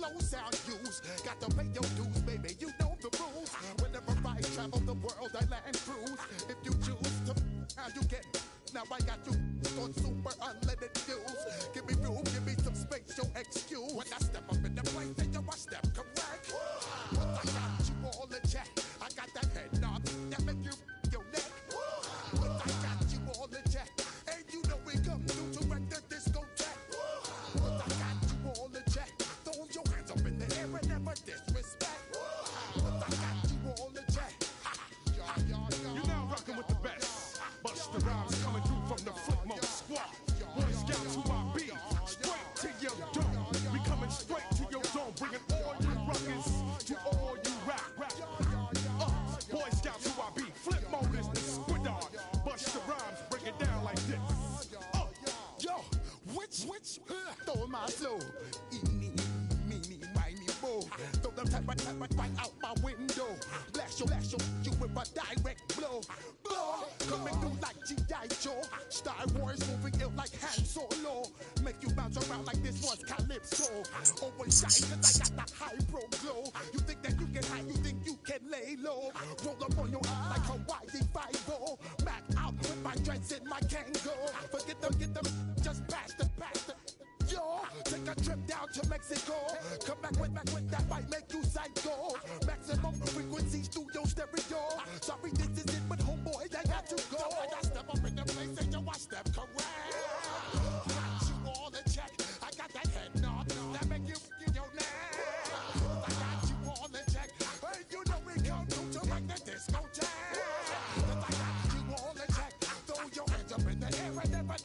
slow sound use. Got to pay your dues, baby, you know the rules. Whenever I travel the world, I land cruise. If you choose to, how you get. Now I got you on super unlimited views. Give me room, give me some space, your excuse. When I step up in the place, then you step correct. But I got you all in check. I got that head knob that make you your neck. But I got you all in check. And you know we come through to wreck the discotheque. But I got you all in check. Throw your hands up in the air and never disrespect. But I got you all in check. You're now rocking with the best. Busta Rhymes coming through from the footmost squad. Boy Scouts who I be. Straight to your dome. We coming straight to your dome. Bringing all you rockers to all you rap. Boy Scouts who I be. Flip mode is the squid on. Busta Rhymes break it down like this. Yo, which, throw my flow. Eeny, meeny, miny, mo. Throw them type right out my window. Blast you with a direct blow. Blow, coming through like G.I. Joe. Star Wars moving ill like Han Solo. Make you bounce around like this was Calypso. Always shine cause I got the high pro glow. You think that you can hide, you think you can lay low. Roll up on your eye like Hawaii 5-0. Back out with my dreads in my Kango. Forget them, get them, just pass the. Yo, take a trip down to Mexico. Come back with that might make you psycho. Maximum frequencies through your stereo. Sorry, this is it, but homeboy, I got to go. I got step up in the place and yo, I step correct. Got you all in check. I got that head nod that make you your neck. I got you all in check. Hey, you know we come through to like the discotheque. I got you all in check. Throw your hands up in the air and never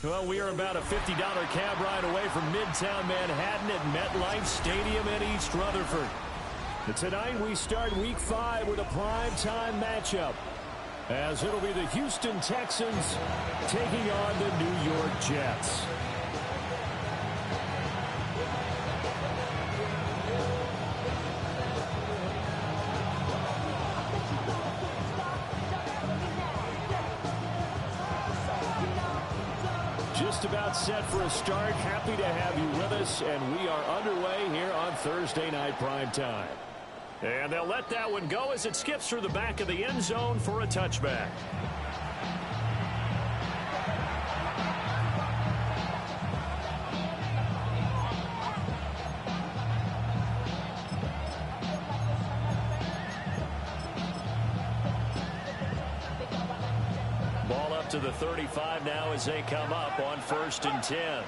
Well, we are about a $50 cab ride away from Midtown Manhattan at MetLife Stadium in East Rutherford. And tonight we start Week 5 with a primetime matchup, as it'll be the Houston Texans taking on the New York Jets. Just about set for a start. Happy to have you with us, and we are underway here on Thursday Night Primetime. And they'll let that one go as it skips through the back of the end zone for a touchback. Ball up to the 35 now as they come up on 1st and 10.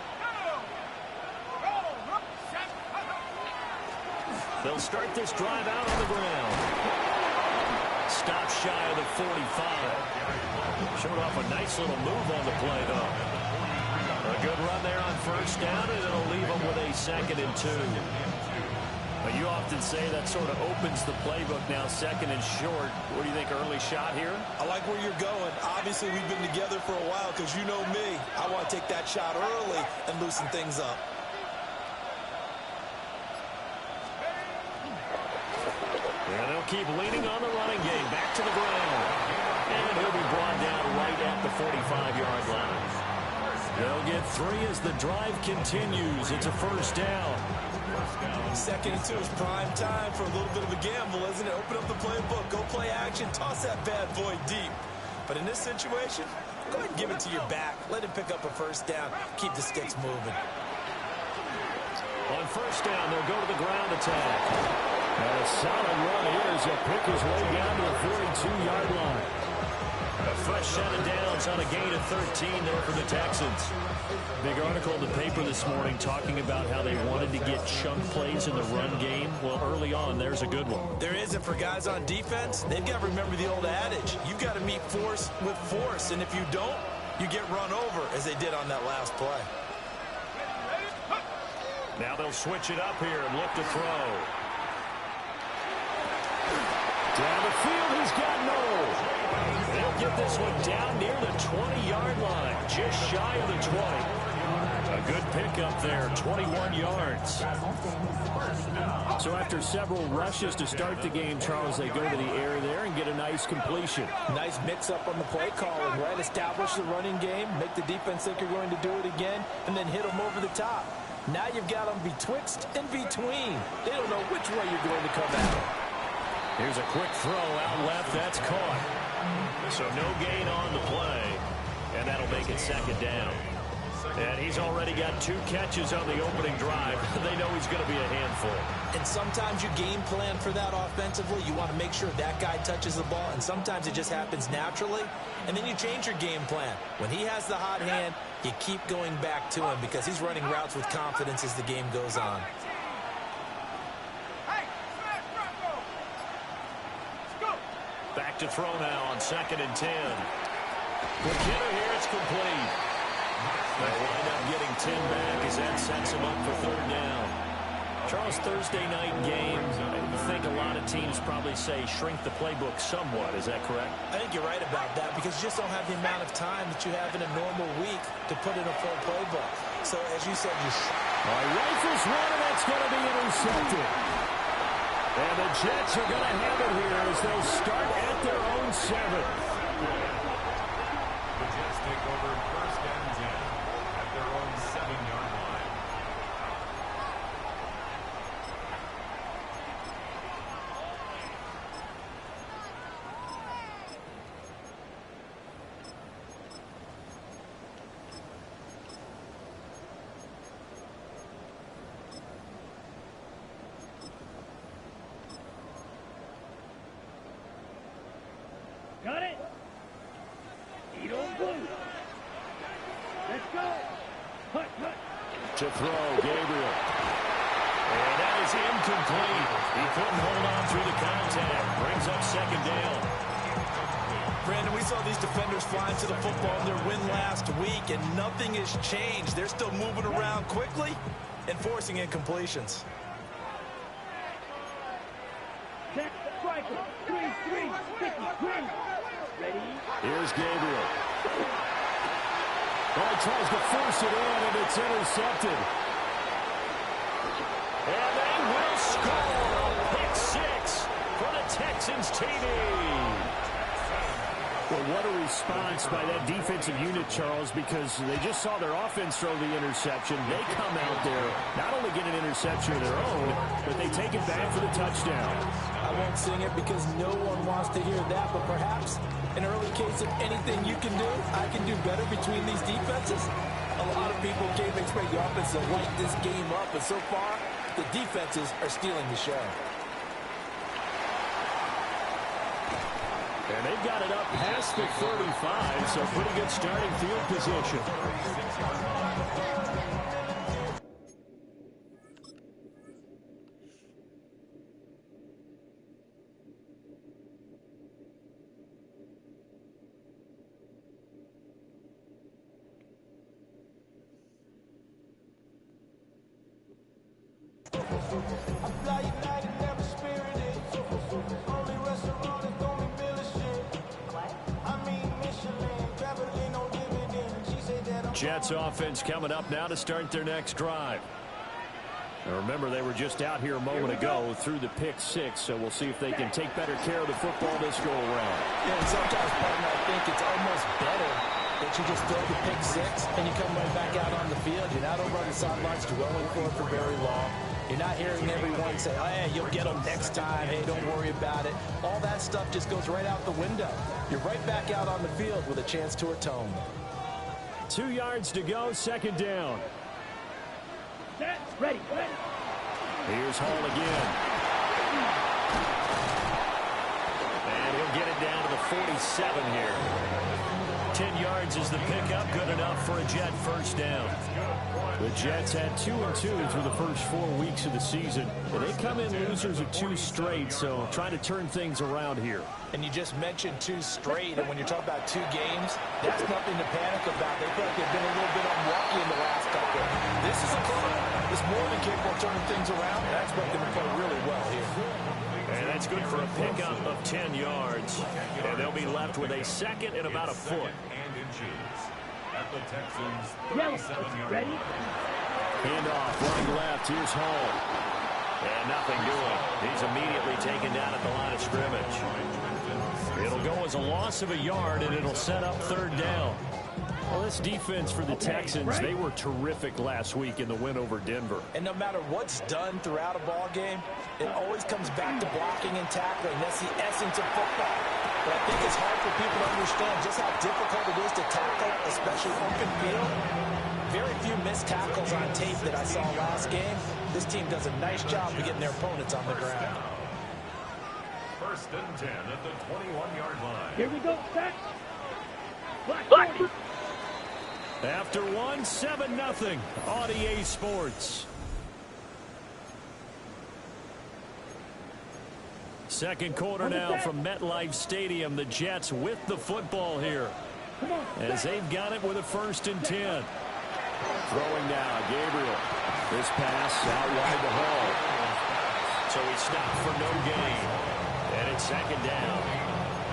They'll start this drive out on the ground. Stop shy of the 45. Showed off a nice little move on the play, though. A good run there on 1st down, and it'll leave them with a 2nd and 2. But you often say that sort of opens the playbook now, 2nd and short. What do you think, early shot here? I like where you're going. Obviously, we've been together for a while because you know me. I want to take that shot early and loosen things up. And they'll keep leaning on the running game. Back to the ground. And he'll be brought down right at the 45-yard line. They'll get 3 as the drive continues. It's a 1st down. 2nd and 2 is prime time for a little bit of a gamble, isn't it? Open up the playbook, go play action, toss that bad boy deep. But in this situation, go ahead and give it to your back. Let him pick up a 1st down. Keep the sticks moving. On 1st down, they'll go to the ground attack. And a solid run here as he'll pick his way down to the 42-yard line. A fresh set of downs on a gain of 13 there for the Texans. Big article in the paper this morning talking about how they wanted to get chunk plays in the run game. Well, early on, there's a good one. There isn't for guys on defense. They've got to remember the old adage. You've got to meet force with force, and if you don't, you get run over, as they did on that last play. Now they'll switch it up here and look to throw. Down the field, he's got Noel. They'll get this one down near the 20-yard line, just shy of the 20. A good pickup there, 21 yards. So after several rushes to start the game, Charles, they go to the air there and get a nice completion. Nice mix-up on the play calling, right? Establish the running game, make the defense think you're going to do it again, and then hit them over the top. Now you've got them betwixt and between. They don't know which way you're going to come at. Here's a quick throw out left. That's caught. So no gain on the play, and that'll make it second down. And he's already got 2 catches on the opening drive. They know he's going to be a handful. And sometimes you game plan for that offensively. You want to make sure that guy touches the ball, and sometimes it just happens naturally. And then you change your game plan. When he has the hot hand, you keep going back to him because he's running routes with confidence as the game goes on. Back to throw now on 2nd and 10. McKinnon here, it's complete. They'll wind up getting 10 back as that sets him up for 3rd down. Charles, Thursday night game, I think a lot of teams probably say shrink the playbook somewhat. Is that correct? I think you're right about that because you just don't have the amount of time that you have in a normal week to put in a full playbook. So, as you said, rifles one, and that's going to be intercepted. And the Jets are going to have it here as they'll start at their own 7. The Jets take over 1st and 10 at their own 7-yard line. Got it. Eat on blue. Let's go. Hut. To throw, Gabriel. And that is incomplete. He couldn't hold on through the contact. Brings up 2nd down. Brandon, we saw these defenders flying to the football in their win last week, and nothing has changed. They're still moving around quickly and forcing incompletions. Set striker. 3-3. Sticky. Green. Ready? Here's Gabriel. Oh, he tries to force it in, and it's intercepted. And they will score. Pick 6 for the Texans TV. Well, what a response by that defensive unit, Charles, because they just saw their offense throw the interception. They come out there, not only get an interception of their own, but they take it back for the touchdown. I won't sing it because no one wants to hear that, but perhaps an early case of anything you can do, I can do better between these defenses. A lot of people came to expect the offense to light this game up, but so far, the defenses are stealing the show. And they've got it up past the 35, so pretty good starting field position. Jets offense coming up now to start their next drive. Now remember, they were just out here a moment ago through the pick 6, so we'll see if they can take better care of the football this go around. Yeah, and sometimes, partner, I think it's almost better that you just throw the pick 6 and you come right back out on the field. You're not over on the sidelines dwelling for very long. You're not hearing everyone say, oh, hey, you'll get them next time. Hey, don't worry about it. All that stuff just goes right out the window. You're right back out on the field with a chance to atone. 2 yards to go, 2nd down. Set. Ready. Here's Hall again. And he'll get it down to the 47 here. 10 yards is the pickup, good enough for a Jet 1st down. The Jets had 2-2 through the first 4 weeks of the season. And they come in losers of 2 straight, so trying to turn things around here. And you just mentioned 2 straight, and when you're talking about 2 games, that's nothing to panic about. They feel like they've been a little bit unlucky in the last couple. This is a club that's more than capable of turning things around, and I expect them to play really well here. And that's good for a pickup of 10 yards. And they'll be left with a 2nd and about a foot. at the Texans' Yellow. 37-yard Ready? line. Handoff, running left. Here's Hall. And nothing doing. He's immediately taken down at the line of scrimmage. It'll go as a loss of a yard, and it'll set up third down. Well, this defense for the Texans, they were terrific last week in the win over Denver. And no matter what's done throughout a ball game, it always comes back to blocking and tackling. That's the essence of football. But I think it's hard for people to understand just how difficult it is to tackle, especially open field. Very few missed tackles on tape that I saw last game. This team does a nice job of getting their opponents on the ground. First and 10 at the 21-yard line. Here we go, set. Black. After one, 7-0. On EA Sports. Second quarter now from MetLife Stadium. The Jets with the football here, as they've got it with a 1st and 10. Throwing now, Gabriel. This pass out wide to Hall. So he stopped for no gain. And it's 2nd down.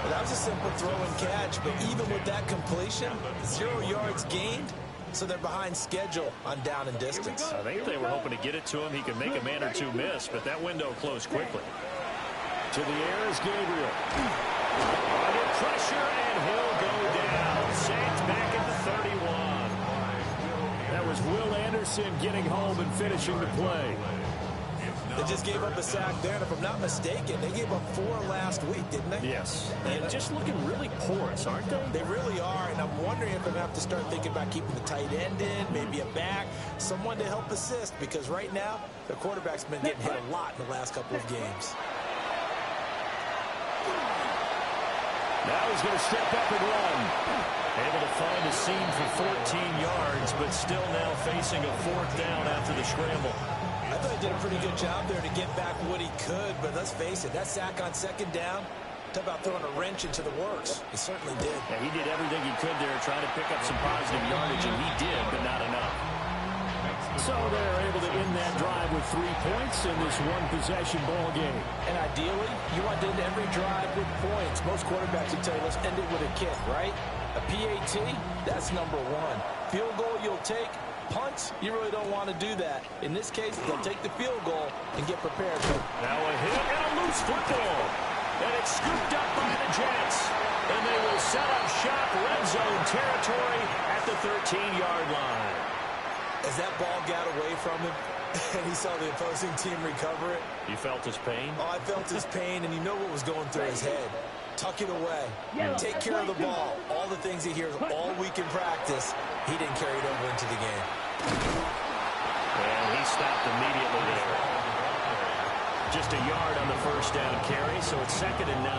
Well, that was a simple throw and catch, but even with that completion, 0 yards gained, so they're behind schedule on down and distance. I think they were hoping to get it to him. He could make a man or two miss, but that window closed quickly. To the air is Gabriel. Under pressure, and he'll go down. Saints back at the 31. That was Will Anderson getting home and finishing the play. They just gave up a sack there, and if I'm not mistaken, they gave up 4 last week, didn't they? Yes. And just looking really porous, aren't they? They really are, and I'm wondering if I'm going to have to start thinking about keeping the tight end in, maybe a back, someone to help assist, because right now, the quarterback's been getting hit a lot in the last couple of games. Now he's going to step up and run. Able to find a seam for 14 yards, but still now facing a 4th down after the scramble. I thought he did a pretty good job there to get back what he could, but let's face it, that sack on 2nd down, talk about throwing a wrench into the works. He certainly did. Yeah, he did everything he could there, trying to pick up some positive yardage, and he did, but not enough. So they're able to end that drive with 3 points in this one-possession ball game. And ideally, you want to end every drive with points. Most quarterbacks will tell you, let's end it with a kick, right? A PAT, that's number 1. Field goal you'll take. Punts, you really don't want to do that. In this case, they'll take the field goal and get prepared. Now a hit and a loose football. And it's scooped up by the Jets. And they will set up shop red zone territory at the 13-yard line. As that ball got away from him, and he saw the opposing team recover it. You felt his pain? Oh, I felt his pain, and you know what was going through his head. Tuck it away. Take care of the ball. All the things he hears all week in practice, he didn't carry it over into the game. And he stopped immediately there. Just a yard on the 1st down carry, so it's 2nd and 9.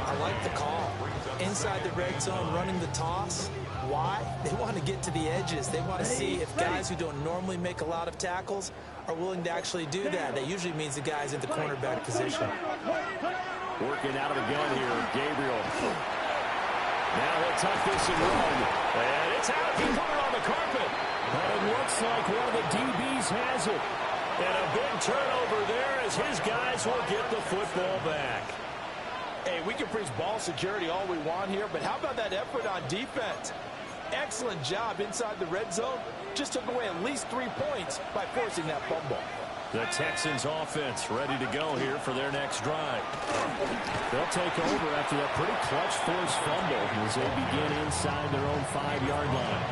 I like the call. Inside the red zone, running the toss. Why? They want to get to the edges. They want to see if guys who don't normally make a lot of tackles are willing to actually do that. That usually means the guy's in the cornerback position. Working out of the gun here, Gabriel. Now he'll tuck this and run. And it's out. He put it on the carpet. But it looks like one of the DBs has it. And a big turnover there as his guys will get the football back. Hey, we can preach ball security all we want here, but how about that effort on defense? Excellent job inside the red zone. Just took away at least 3 points by forcing that fumble. The Texans offense ready to go here for their next drive. They'll take over after that pretty clutch forced fumble as they begin inside their own 5-yard line.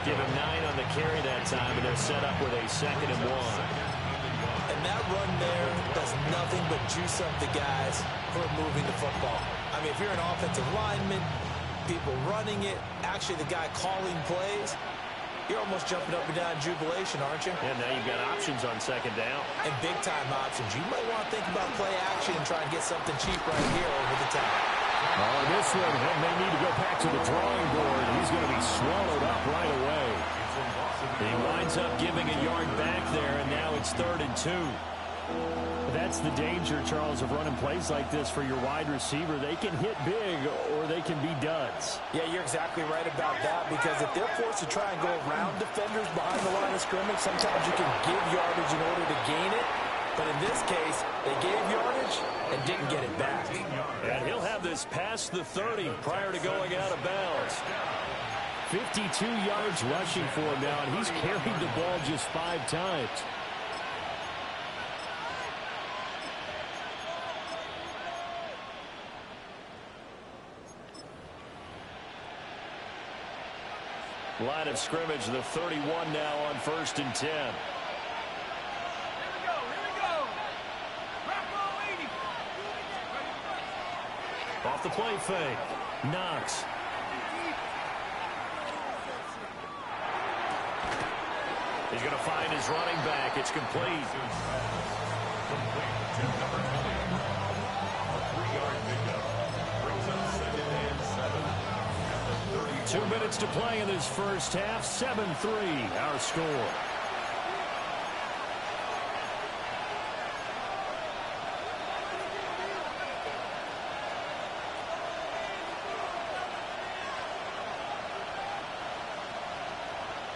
Give him 9 on the carry that time, and they're set up with a 2nd and 1. And that run there does nothing but juice up the guys who are moving the football. I mean, if you're an offensive lineman, people running it, actually the guy calling plays, you're almost jumping up and down in jubilation, aren't you? And now you've got options on 2nd down. And big-time options. You might want to think about play action and try and get something cheap right here over the top. On this one, they may need to go back to the drawing board. He's going to be swallowed up right away. He winds up giving a yard back there, and now it's 3rd and 2. That's the danger, Charles, of running plays like this for your wide receiver. They can hit big or they can be duds. Yeah, you're exactly right about that, because if they're forced to try and go around defenders behind the line of scrimmage, sometimes you can give yardage in order to gain it. But in this case, they gave yardage and didn't get it back. And he'll have this past the 30 prior to going out of bounds. 52 yards rushing for him now, and he's carried the ball just 5 times. Line of scrimmage, the 31 now on 1st and 10. Off the play fake. Knox. He's going to find his running back. It's complete. Complete to number 20. A 3-yard pickup. Brings up 2nd and 7 at the 30. 2 minutes to play in this first half. 7-3 our score.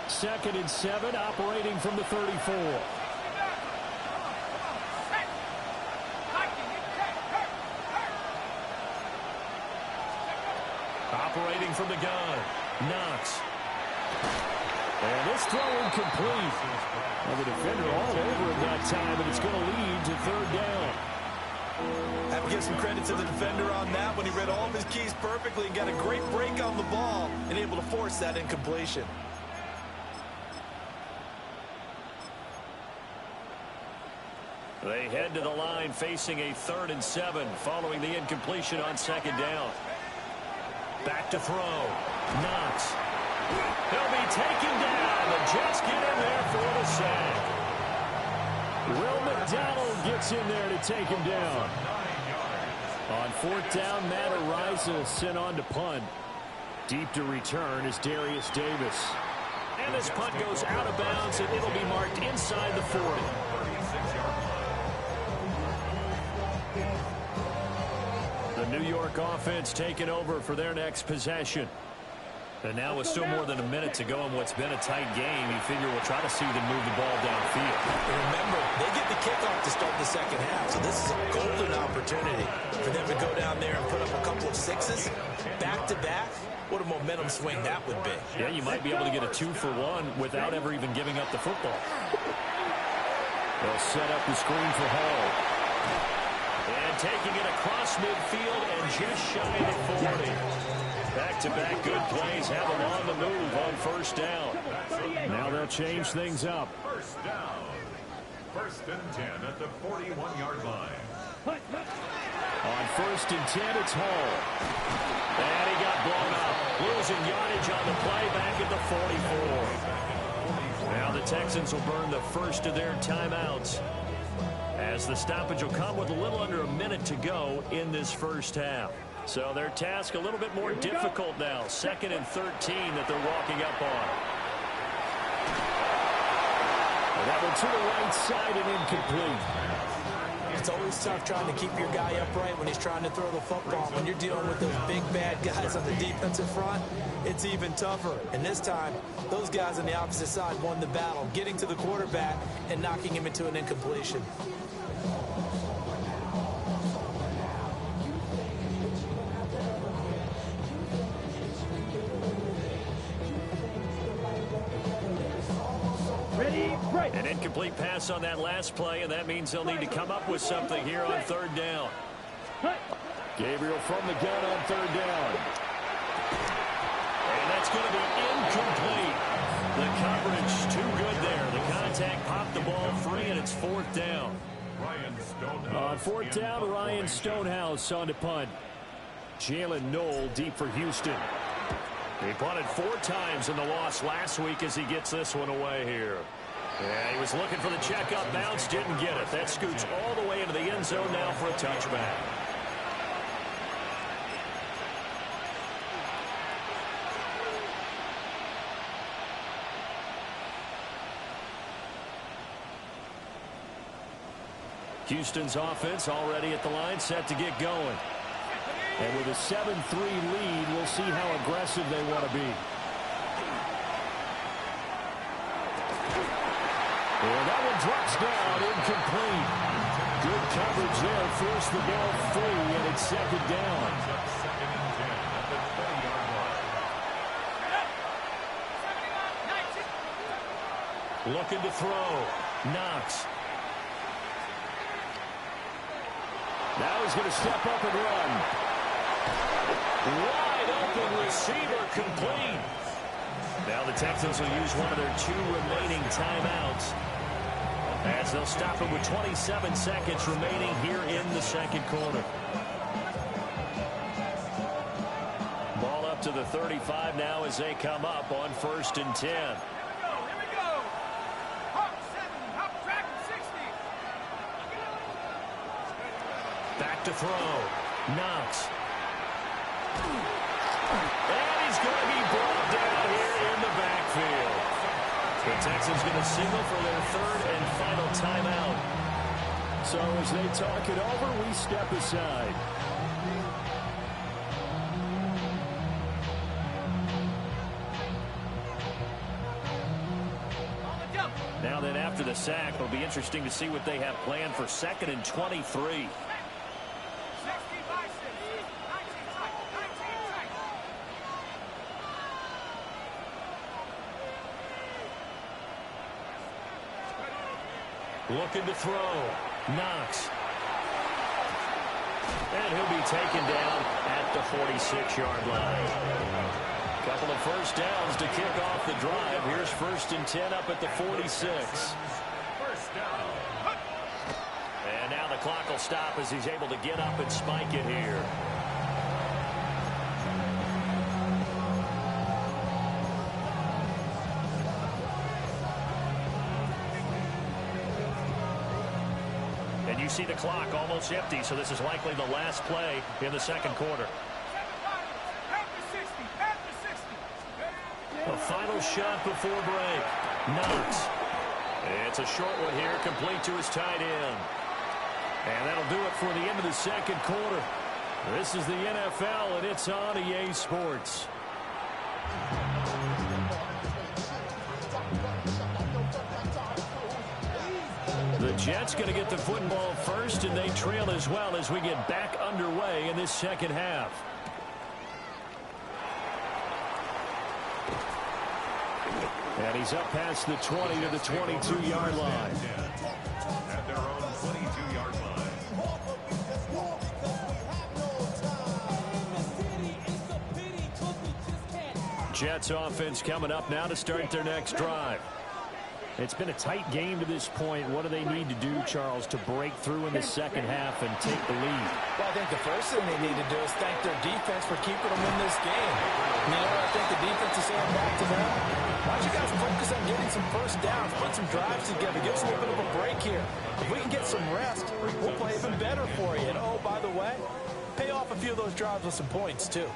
Second and 7, operating from the 34. Operating from the gun. Knox. And this throw incomplete. Well, the defender all over him that time, and it's going to lead to 3rd down. I have to give some credit to the defender on that when he read all of his keys perfectly and got a great break on the ball and able to force that incompletion. They head to the line facing a 3rd and 7 following the incompletion on 2nd down. Back to throw. Knox. He'll be taken down. The Jets get in there for the sack. Will McDonald gets in there to take him down. On 4th down, Matt Ariza sent on to punt. Deep to return is Darius Davis. And this punt goes out of bounds, and it'll be marked inside the 40. The New York offense taking over for their next possession. And now with still more than a minute to go in what's been a tight game, you figure we'll try to see them move the ball downfield. And remember, they get the kickoff to start the second half, so this is a golden opportunity for them to go down there and put up a couple of 6s back-to-back. What a momentum swing that would be. Yeah, you might be able to get a 2-for-1 without ever even giving up the football. They'll set up the screen for Hall. And taking it across midfield and just shy of the 40. Back-to-back good plays have them on the move on 1st down. Now they'll change things up. 1st down. 1st and 10 at the 41-yard line. On 1st and 10, it's Hall. And he got blown up. Losing yardage on the play back at the 44. Now the Texans will burn the first of their timeouts, as the stoppage will come with a little under a minute to go in this first half. So their task a little bit more difficult now. 2nd and 13 that they're walking up on. And that one to the right side and incomplete. It's always tough trying to keep your guy upright when he's trying to throw the football. When you're dealing with those big, bad guys on the defensive front, it's even tougher. And this time, those guys on the opposite side won the battle, getting to the quarterback and knocking him into an incompletion. An incomplete pass on that last play, and that means they'll need to come up with something here on 3rd down. Gabriel from the gun on 3rd down. And that's going to be incomplete. The coverage too good there. The contact popped the ball free, and it's 4th down. On 4th down, Ryan Stonehouse on to punt. Jalen Knoll deep for Houston. He punted 4 times in the loss last week as he gets this one away here. Yeah, he was looking for the check-up bounce, didn't get it. That scoots all the way into the end zone now for a touchback. Houston's offense already at the line, set to get going. And with a 7-3 lead, we'll see how aggressive they want to be. And that one drops down, incomplete. coverage there, forced the ball free, and it's second down. Second and 10 at the 20-yard line. Looking to throw. Knox. Now he's going to step up and run. Wide open receiver, complete. Now the Texans will use one of their 2 remaining timeouts, as they'll stop it with 27 seconds remaining here in the second quarter. Ball up to the 35 now as they come up on 1st and 10. Here we go. Hop 70, hop track 60. Back to throw. Knox. And he's going to be brought down here in the backfield. The Texans going to signal for their 3rd and final timeout. So as they talk it over, we step aside. Now then, after the sack, it'll be interesting to see what they have planned for 2nd and 23. Looking to throw. Knox. And he'll be taken down at the 46-yard line. Couple of first downs to kick off the drive. Here's 1st and 10 up at the 46. First down. And now the clock will stop as he's able to get up and spike it here. And you see the clock almost empty, so this is likely the last play in the second quarter. A final shot before break. Knox. It's a short one here, complete to his tight end. And that'll do it for the end of the second quarter. This is the NFL, and it's on EA Sports. The Jets going to get the football first, and they trail as well as we get back underway in this second half. And he's up past the 20 to the 22-yard line. At their own 22-yard line. Jets offense coming up now to start their next drive. It's been a tight game to this point. What do they need to do, Charles, to break through in the second half and take the lead? Well, I think the first thing they need to do is thank their defense for keeping them in this game. I think the defense is saying back to them, why don't you guys focus on getting some first downs, put some drives together, give us a little bit of a break here. If we can get some rest, we'll play even better for you. And, oh, by the way, pay off a few of those drives with some points, too.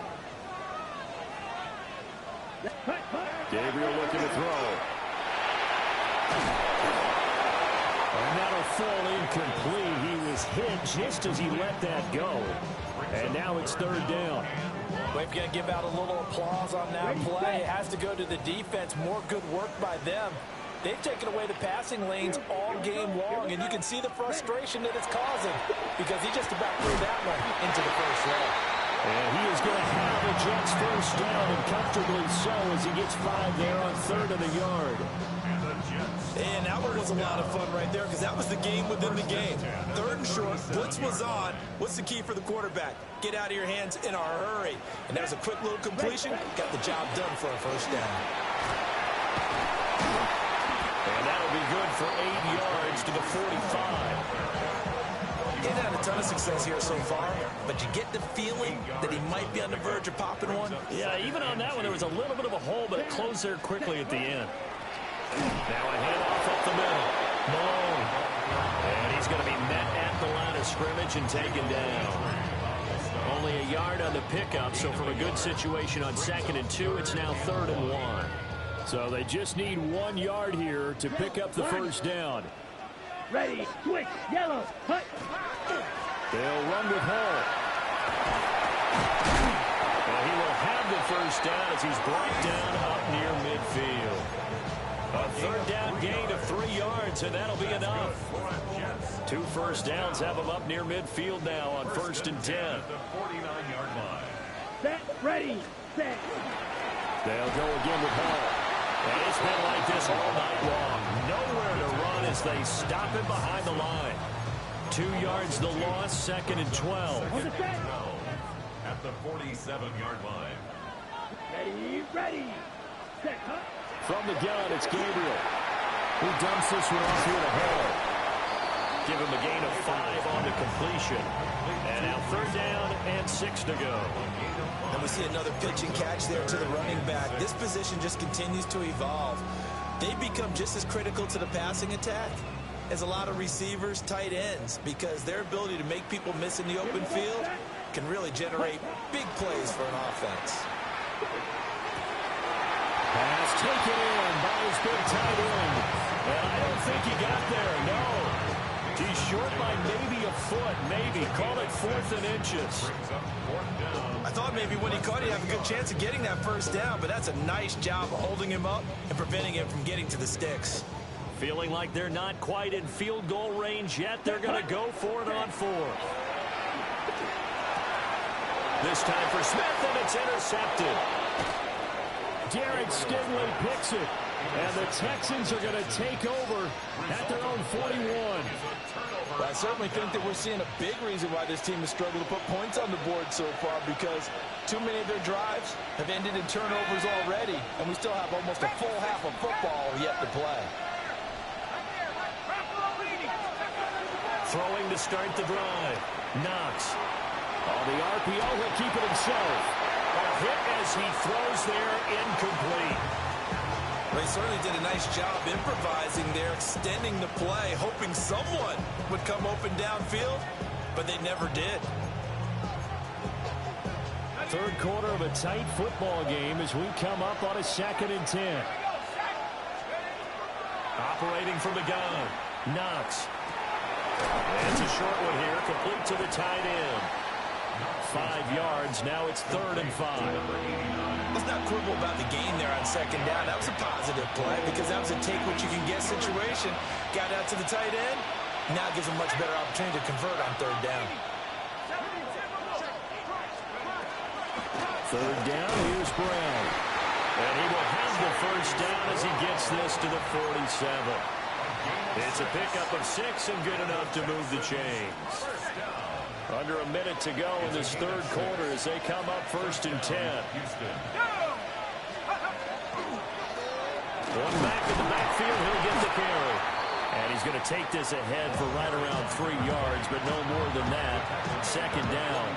Gabriel looking to throw. And that'll fall incomplete. He was hit just as he let that go. And now it's 3rd down. We've got to give out a little applause on that play. It has to go to the defense. More good work by them. They've taken away the passing lanes all game long, and you can see the frustration that it's causing because he just about threw that one into the first row. And he is going to have the Jets first down, and comfortably so as he gets 5 there on 3rd and a yard. And that one was a lot of fun right there because that was the game within the game. 3rd and short, blitz was on. What's the key for the quarterback? Get out of your hands in a hurry. And there's a quick little completion. Got the job done for a first down. And that'll be good for 8 yards to the 45. He's had a ton of success here so far, but you get the feeling that he might be on the verge of popping one. Yeah, even on that one, there was a little bit of a hole, but it closed there quickly at the end. Now a handoff up the middle. Malone. And he's going to be met at the line of scrimmage and taken down. Only a yard on the pickup, so from a good situation on 2nd and 2, it's now 3rd and 1. So they just need 1 yard here to pick up the first down. Ready, switch, yellow, cut. They'll run with Hall. And he will have the first down as he's brought down up near midfield. A 3rd down gain of 3 yards, and that'll be enough to 2 first downs have them up near midfield now on 1st and 10. At the 49-yard line. Set, ready, set. They'll go again with Hall. And it's been like this all night long. Nowhere to run as they stop him behind the line. 2 yards the loss, 2nd and 12. On the set. At the 47-yard line. Ready, set, cut. From the gun, it's Gabriel, who dumps this one off here to Hall. Give him a gain of 5 on the completion. And now 3rd down and 6 to go. And we see another pitch and catch there to the running back. This position just continues to evolve. They become just as critical to the passing attack as a lot of receivers, tight ends, because their ability to make people miss in the open field can really generate big plays for an offense. Pass taken in by his big tight end. And I don't think he got there, no. He's short by maybe a foot, maybe. Call it 4th and inches. I thought maybe when he caught it, he'd have a good chance of getting that 1st down, but that's a nice job of holding him up and preventing him from getting to the sticks. Feeling like they're not quite in field goal range yet. They're going to go for it on 4th. This time for Smith, and it's intercepted. Derek Stingley picks it. And the Texans are going to take over at their own 41. Well, I certainly think that we're seeing a big reason why this team has struggled to put points on the board so far, because too many of their drives have ended in turnovers already, and we still have almost a full half of football yet to play. Throwing to start the drive. Knox. On the RPO, he'll keep it himself. A hit as he throws there, incomplete. They certainly did a nice job improvising there, extending the play, hoping someone would come open downfield, but they never did. 3rd quarter of a tight football game as we come up on a 2nd and 10. Operating from the gun. Knox. It's a short one here, complete to the tight end. 5 yards, now it's 3rd and 5. Let's not quibble about the gain there on 2nd down. That was a positive play because that was a take-what-you-can-get situation. Got out to the tight end. Now gives them much better opportunity to convert on 3rd down. 3rd down, here's Brown. And he will have the 1st down as he gets this to the 47. It's a pickup of 6 and good enough to move the chains. Under a minute to go in this 3rd quarter as they come up 1st and 10. One back in the backfield, he'll get the carry. And he's going to take this ahead for right around 3 yards, but no more than that. 2nd down.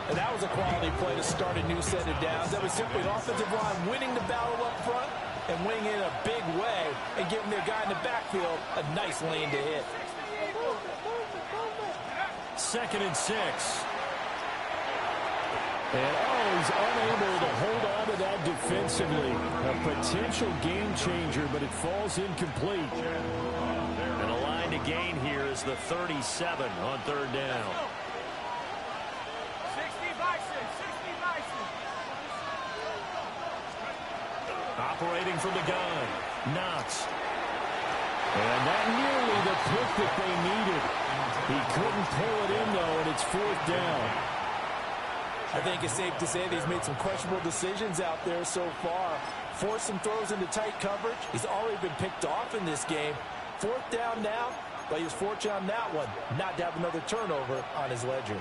And that was a quality play to start a new set of downs. That was simply an offensive line winning the battle up front and winning it in a big way and giving their guy in the backfield a nice lane to hit. 2nd and 6. And he's unable to hold on to that defensively. A potential game changer, but it falls incomplete. And a line to gain here is the 37 on 3rd down. 60 Bison, 60 Bison. Operating from the gun. Knox. And that nearly the pick that they needed. He couldn't pull it in, though, and it's 4th down. I think it's safe to say that he's made some questionable decisions out there so far. Forced some throws into tight coverage. He's already been picked off in this game. 4th down now, but he was fortunate on that one not to have another turnover on his ledger.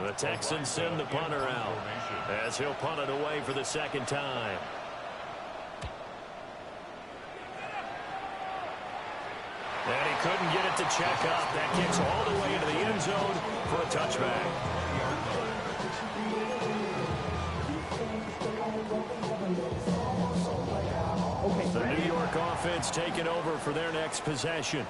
The Texans send the punter out as he'll punt it away for the 2nd time. And he couldn't get it to check up. That kicks all the way into the end zone for a touchback. The New York offense taking over for their next possession.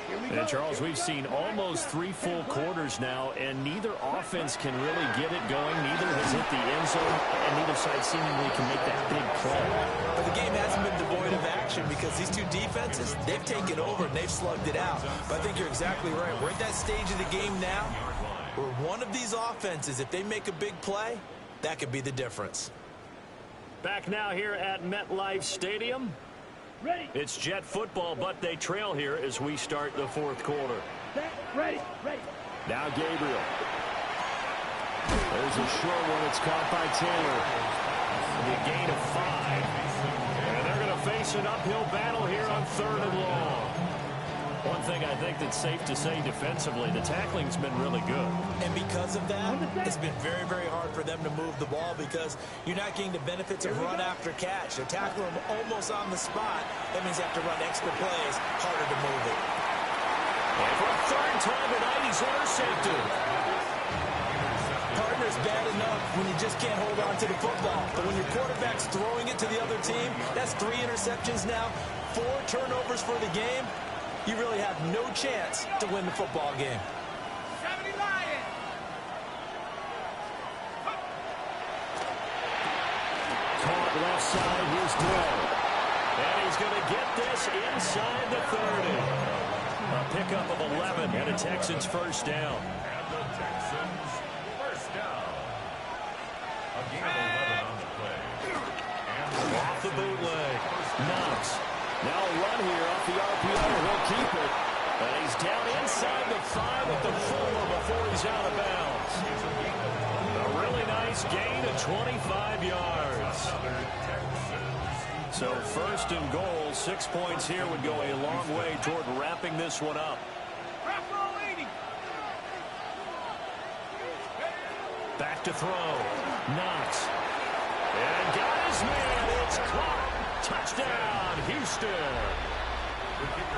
And, Charles, we've seen almost 3 full quarters now, and neither offense can really get it going. Neither has hit the end zone, and neither side seemingly can make that big play. But the game hasn't been devoid of action because these two defenses, they've taken over and they've slugged it out. But I think you're exactly right. We're at that stage of the game now where one of these offenses, if they make a big play, that could be the difference. Back now here at MetLife Stadium. Ready. It's Jet football, but they trail here as we start the 4th quarter. Ready. Now Gabriel. There's a short one. It's caught by Taylor. The gain of 5. And they're going to face an uphill battle here on 3rd and long. One thing I think that's safe to say defensively, the tackling's been really good. And because of that, it's been very, very hard for them to move the ball because you're not getting the benefits of run after catch. They're tackling them almost on the spot. That means you have to run extra plays, harder to move it. And for a 3rd time tonight, he's intercepted. Partner's bad enough when you just can't hold on to the football. But when your quarterback's throwing it to the other team, that's 3 interceptions now, 4 turnovers for the game. You really have no chance to win the football game. 70 Lions. Caught left side, here's Dwell. And he's going to get this inside the 30. A pickup of 11 and a Texans first down. And the Texans first down. A gain of 11 on the play. And Off the bootleg. Knox. Now a run here off the RPO. He'll keep it. And he's down inside the 5 at the 4 before he's out of bounds. A really nice gain of 25 yards. So 1st and goal, 6 points here would go a long way toward wrapping this one up. Back to throw. Knox. And got his man. It's caught. Touchdown, Houston.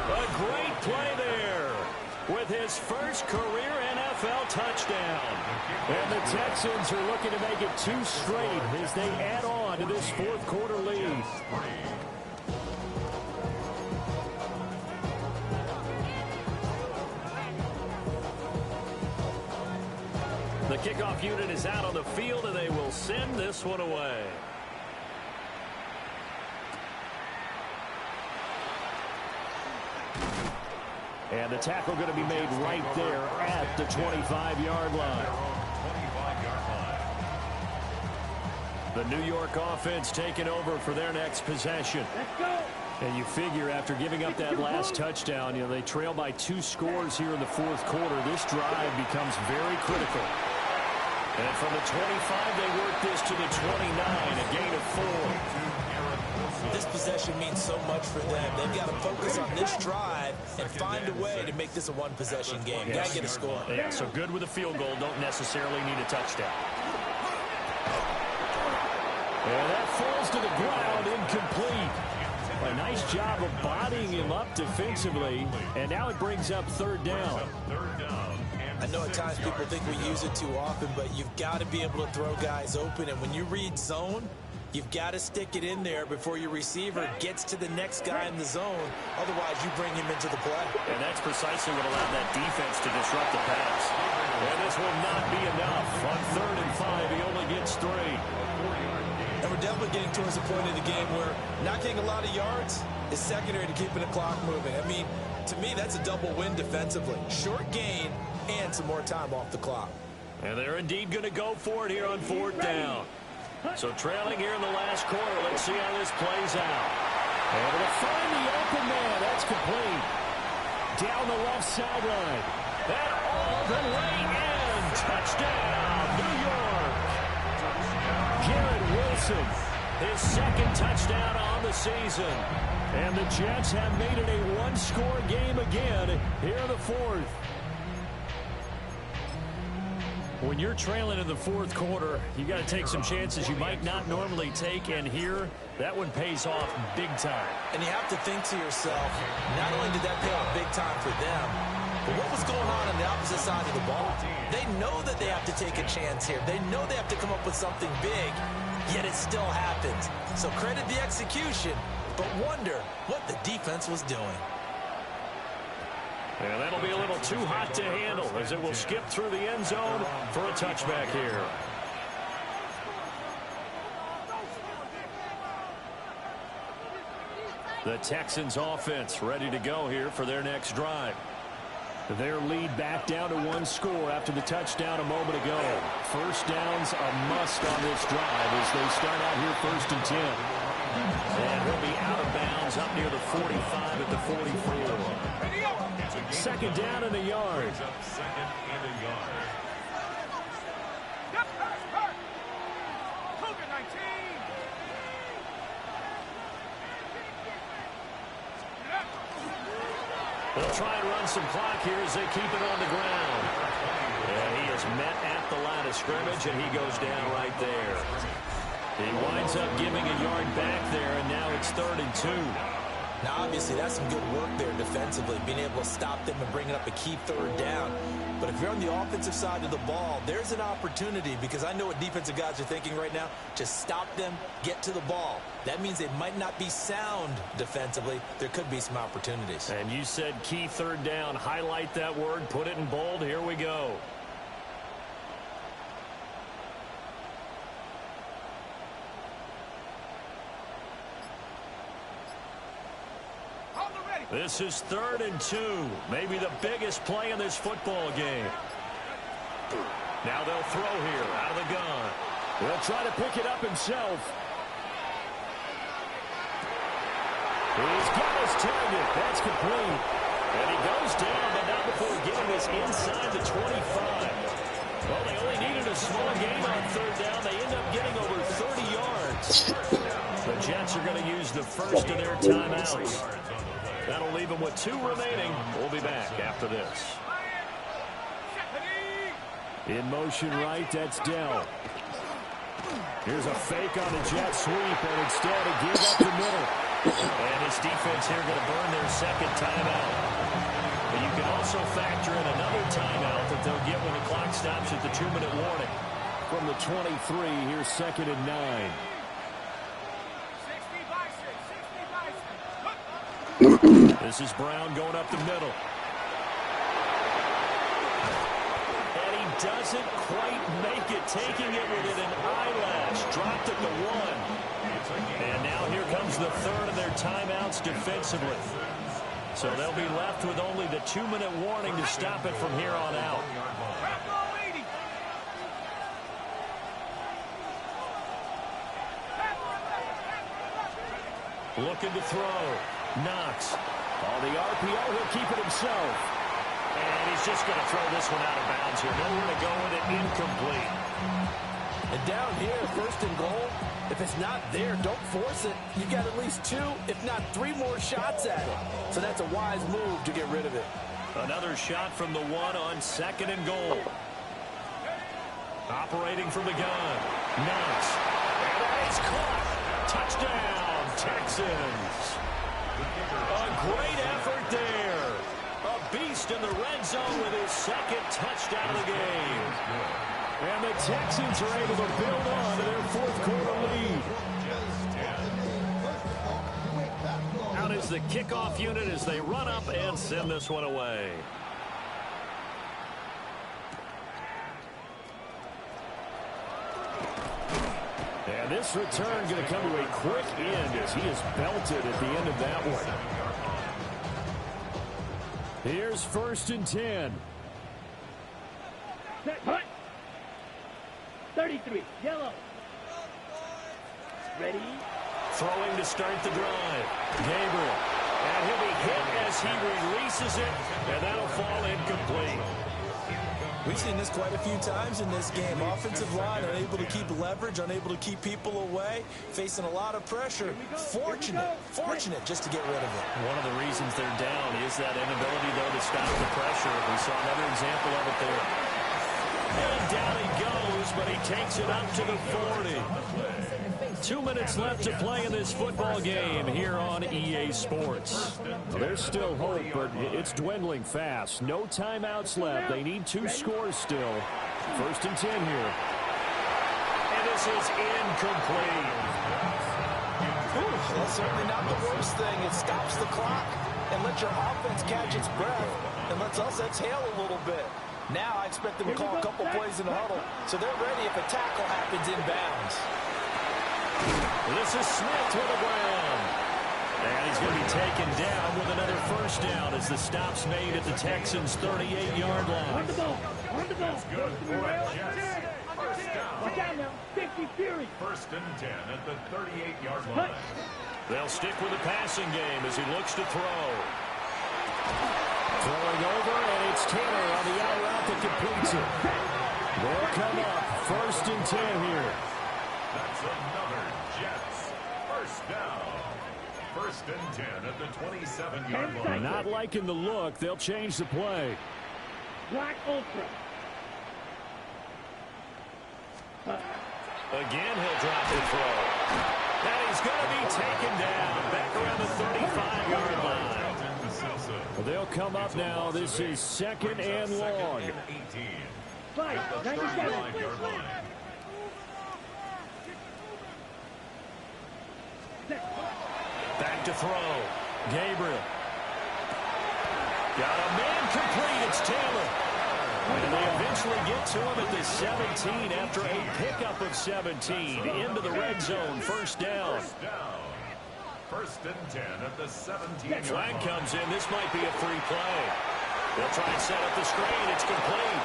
A great play there with his first career NFL touchdown. And the Texans are looking to make it 2 straight as they add on to this 4th quarter lead. The kickoff unit is out on the field, and they will send this one away. And the tackle going to be made right there at the 25-yard line. The New York offense taking over for their next possession. Let's go. And you figure after giving up that last touchdown, they trail by 2 scores here in the 4th quarter. This drive becomes very critical. And from the 25, they work this to the 29, a gain of 4. This possession means so much for them. They've got to focus on this drive and find a way to make this a 1-possession game. Got to get a score. Yeah, so good with a field goal. Don't necessarily need a touchdown. And that falls to the ground, incomplete. A nice job of bodying him up defensively. And now it brings up 3rd down. I know at times people think we use it too often, but you've got to be able to throw guys open. And when you read zone, you've got to stick it in there before your receiver gets to the next guy in the zone. Otherwise, you bring him into the play. And that's precisely what allowed that defense to disrupt the pass. And this will not be enough. On 3rd and 5, he only gets 3. And we're definitely getting towards the point of the game where not getting a lot of yards is secondary to keeping the clock moving. I mean, to me, that's a double win defensively. Short gain and some more time off the clock. And they're indeed going to go for it here on 4th down. So trailing here in the last quarter. Let's see how this plays out. Able to find the open man. That's complete. Down the left sideline. And all the way in. Touchdown, New York. Garrett Wilson, his 2nd touchdown on the season. And the Jets have made it a 1-score game again here in the 4th. When you're trailing in the 4th quarter, you got to take some chances you might not normally take, and here, that one pays off big time. And you have to think to yourself, not only did that pay off big time for them, but what was going on the opposite side of the ball? They know that they have to take a chance here. They know they have to come up with something big, yet it still happens. So credit the execution, but wonder what the defense was doing. And that'll be a little too hot to handle as it will skip through the end zone for a touchback here. The Texans offense ready to go here for their next drive. Their lead back down to 1 score after the touchdown a moment ago. First down's a must on this drive as they start out here 1st and 10. And he'll be out of bounds up near the 45 at the 44. 2nd down and a yard. Second and a yard. They'll try and run some clock here as they keep it on the ground. And he is met at the line of scrimmage, and he goes down right there. He winds up giving a yard back there, and now it's 3rd and 2. Now, obviously, that's some good work there defensively, being able to stop them and bringing up a key 3rd down. But if you're on the offensive side of the ball, there's an opportunity, because I know what defensive guys are thinking right now. Just stop them, get to the ball. That means they might not be sound defensively. There could be some opportunities. And you said key 3rd down. Highlight that word, put it in bold. Here we go. This is 3rd and 2. Maybe the biggest play in this football game. Now they'll throw here out of the gun. He'll try to pick it up himself. He's got his target. That's complete. And he goes down, but not before getting this inside the 25. Well, they only needed a small gain on 3rd down. They end up getting over 30 yards. The Jets are going to use the first of their timeouts. That'll leave them with 2 remaining. We'll be back after this. In motion right, that's Dell. Here's a fake on the jet sweep, and instead it gives up the middle. And his defense here going to burn their 2nd timeout. But you can also factor in another timeout that they'll get when the clock stops at the 2-minute warning. From the 23, here's 2nd and 9. This is Brown going up the middle. And he doesn't quite make it, taking it within an eyelash. Dropped at the 1. And now here comes the 3rd of their timeouts defensively. So they'll be left with only the 2-minute warning to stop it from here on out. Looking to throw. Knox. On the RPO, he'll keep it himself. And he's just going to throw this one out of bounds here. Nowhere to go with it. Incomplete. And down here, 1st and goal, if it's not there, don't force it. You've got at least 2, if not 3 more shots at it. So that's a wise move to get rid of it. Another shot from the 1 on 2nd and goal. Operating from the gun. Knox. And it's caught. Touchdown, Texans. A great effort there. A beast in the red zone with his 2nd touchdown of the game. And the Texans are able to build on to their 4th quarter lead. Out is the kickoff unit as they run up and send this one away. And this return going to come to a quick end as he is belted at the end of that one. Here's 1st and 10. Set, punt. 33, yellow. Ready? Throwing to start the drive. Gabriel. And he'll be hit as he releases it, and that'll fall incomplete. We've seen this quite a few times in this game. Offensive line unable to keep leverage, unable to keep people away, facing a lot of pressure. Fortunate just to get rid of it. One of the reasons they're down is that inability, though, to stop the pressure. We saw another example of it there. And down he goes, but he takes it up to the 40. 2 minutes left to play in this football game here on EA Sports. There's still hope, but it's dwindling fast. No timeouts left. They need 2 scores still. 1st and 10 here. And this is incomplete. That's certainly not the worst thing. It stops the clock and lets your offense catch its breath. and lets us exhale a little bit. Now I expect them to call a couple plays in the huddle, so they're ready if a tackle happens inbounds. This is Smith to the ground. And he's going to be taken down with another first down as the stop's made at the Texans' 38-yard line. On the ball. That's good for a Jets. First down. Watch out now. 50 Fury. First and 10 at the 38-yard line. They'll stick with the passing game as he looks to throw. Throwing over, and it's Taylor on the out route that completes it. They'll come up. First and 10 here. That's another Jets. First down. First and 10 at the 27-yard line. Not liking the look. They'll change the play. Black Ultra. Again, he'll drop the throw. And he's going to be taken down back around the 35-yard line. They'll come up now. This is second and long. 18. Fight. At the 39-yard line. Back to throw. Gabriel. Got a man complete. It's Taylor. And they eventually get to him at the 17 after a pickup of 17 into the red zone. First down. First and 10 at the 17. Flag comes in. This might be a free play. They'll try and set up the screen. It's complete.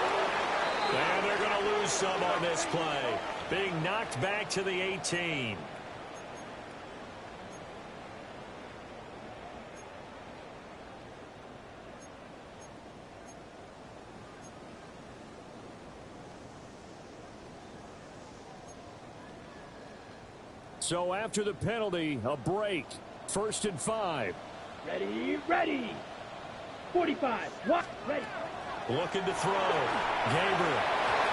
And they're going to lose some on this play. Being knocked back to the 18. So after the penalty, a break. First and 5. Ready. 45. What? Ready. Looking to throw. Gabriel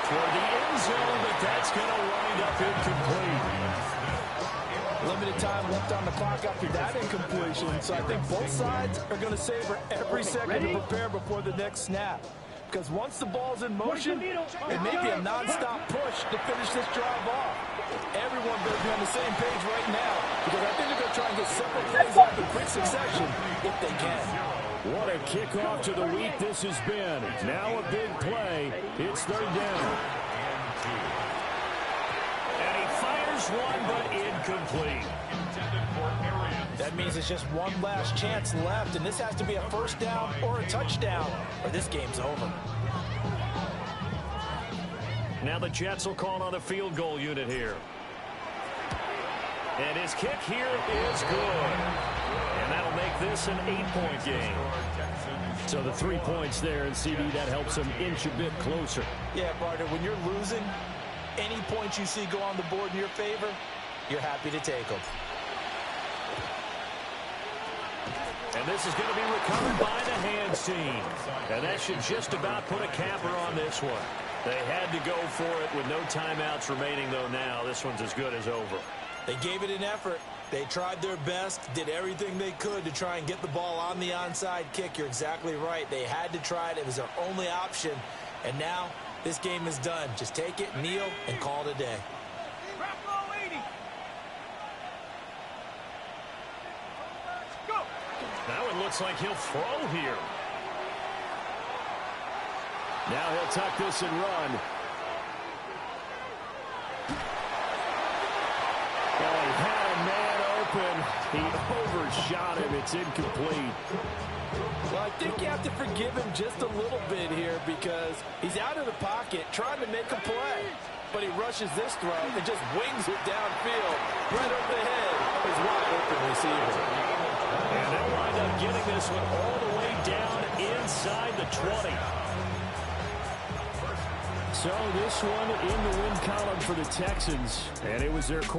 toward the end zone, but that's going to wind up incomplete. Limited time left on the clock after that incompletion, so I think both sides are going to savor every second to prepare before the next snap. Because once the ball's in motion, it may be a non-stop push to finish this drive off. Everyone better be on the same page right now, because I think they're going to try and get several plays off in quick succession if they can. What a kickoff to the week this has been. Now a big play. It's third down. And he fires one, but incomplete. That means it's just one last chance left, and this has to be a first down or a touchdown, or this game's over. Now the Jets will call on a field goal unit here. And his kick here is good. And that'll make this an 8-point game. So the 3 points there, and CD, that helps him inch a bit closer. Yeah, partner, when you're losing, any points you see go on the board in your favor, you're happy to take them. And this is going to be recovered by the hands team. And that should just about put a capper on this one. They had to go for it with no timeouts remaining, though. Now this one's as good as over. They gave it an effort. They tried their best, did everything they could to try and get the ball on the onside kick. You're exactly right. They had to try it. It was their only option. And now this game is done. Just take it, kneel, and call it a day. Now it looks like he'll throw here. Now he'll tuck this and run. Oh, he had a man open. He overshot him. It's incomplete. Well, I think you have to forgive him just a little bit here because he's out of the pocket trying to make a play. But he rushes this throw and just wings it downfield right over the head of his wide-open receiver. And they'll wind up getting this one all the way down inside the 20. So this one in the win column for the Texans, and it was their